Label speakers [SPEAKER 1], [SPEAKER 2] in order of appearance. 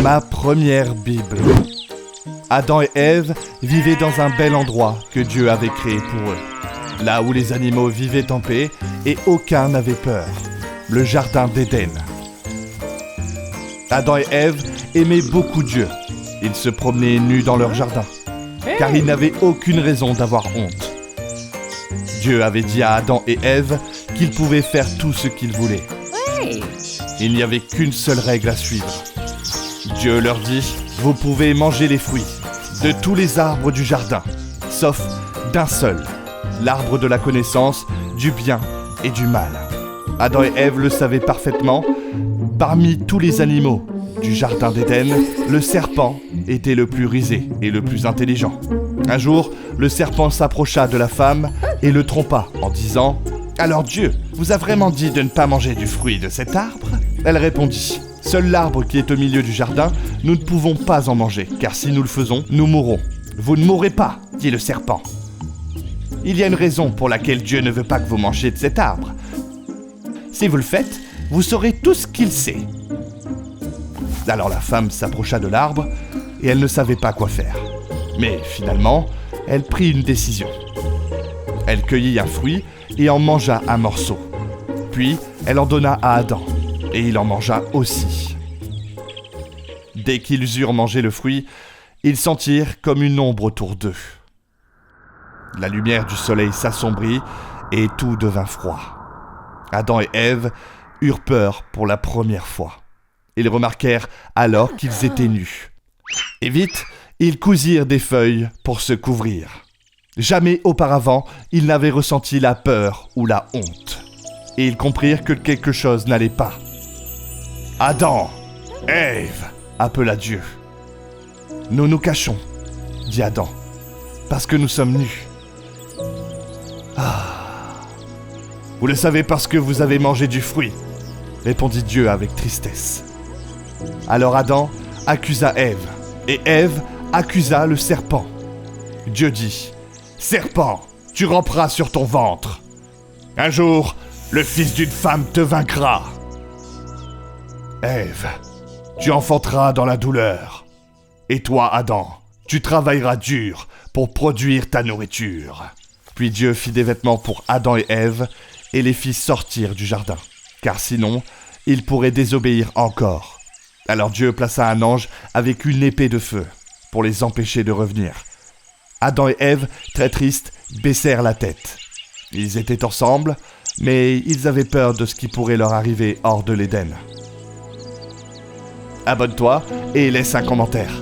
[SPEAKER 1] Ma première Bible. Adam et Ève vivaient dans un bel endroit que Dieu avait créé pour eux. Là où les animaux vivaient en paix et aucun n'avait peur. Le jardin d'Éden. Adam et Ève aimaient beaucoup Dieu. Ils se promenaient nus dans leur jardin, car ils n'avaient aucune raison d'avoir honte. Dieu avait dit à Adam et Ève qu'ils pouvaient faire tout ce qu'ils voulaient. Il n'y avait qu'une seule règle à suivre. Dieu leur dit, vous pouvez manger les fruits de tous les arbres du jardin, sauf d'un seul, l'arbre de la connaissance du bien et du mal. Adam et Ève le savaient parfaitement. Parmi tous les animaux du jardin d'Éden, le serpent était le plus rusé et le plus intelligent. Un jour, le serpent s'approcha de la femme et le trompa en disant « Alors Dieu vous a vraiment dit de ne pas manger du fruit de cet arbre ?» Elle répondit « Seul l'arbre qui est au milieu du jardin, nous ne pouvons pas en manger, car si nous le faisons, nous mourrons. »« Vous ne mourrez pas, dit le serpent. Il y a une raison pour laquelle Dieu ne veut pas que vous mangiez de cet arbre. Si vous le faites, vous saurez tout ce qu'il sait. » Alors la femme s'approcha de l'arbre et elle ne savait pas quoi faire. Mais finalement, elle prit une décision. Elle cueillit un fruit et en mangea un morceau. Puis, elle en donna à Adam et il en mangea aussi. Dès qu'ils eurent mangé le fruit, ils sentirent comme une ombre autour d'eux. La lumière du soleil s'assombrit et tout devint froid. Adam et Ève eurent peur pour la première fois. Ils remarquèrent alors qu'ils étaient nus. Et vite, ils cousirent des feuilles pour se couvrir. Jamais auparavant, ils n'avaient ressenti la peur ou la honte. Et ils comprirent que quelque chose n'allait pas. « Adam, Ève !» appela Dieu. « Nous nous cachons, » dit Adam, « parce que nous sommes nus. » « Vous le savez parce que vous avez mangé du fruit, » répondit Dieu avec tristesse. Alors Adam accusa Ève, et Ève accusa le serpent. Dieu dit, « Serpent, tu ramperas sur ton ventre. Un jour, le fils d'une femme te vaincra. Ève, tu enfanteras dans la douleur. Et toi, Adam, tu travailleras dur pour produire ta nourriture. » Puis Dieu fit des vêtements pour Adam et Ève, et les fit sortir du jardin, car sinon, ils pourraient désobéir encore. Alors Dieu plaça un ange avec une épée de feu, pour les empêcher de revenir. Adam et Ève, très tristes, baissèrent la tête. Ils étaient ensemble, mais ils avaient peur de ce qui pourrait leur arriver hors de l'Éden. Abonne-toi et laisse un commentaire.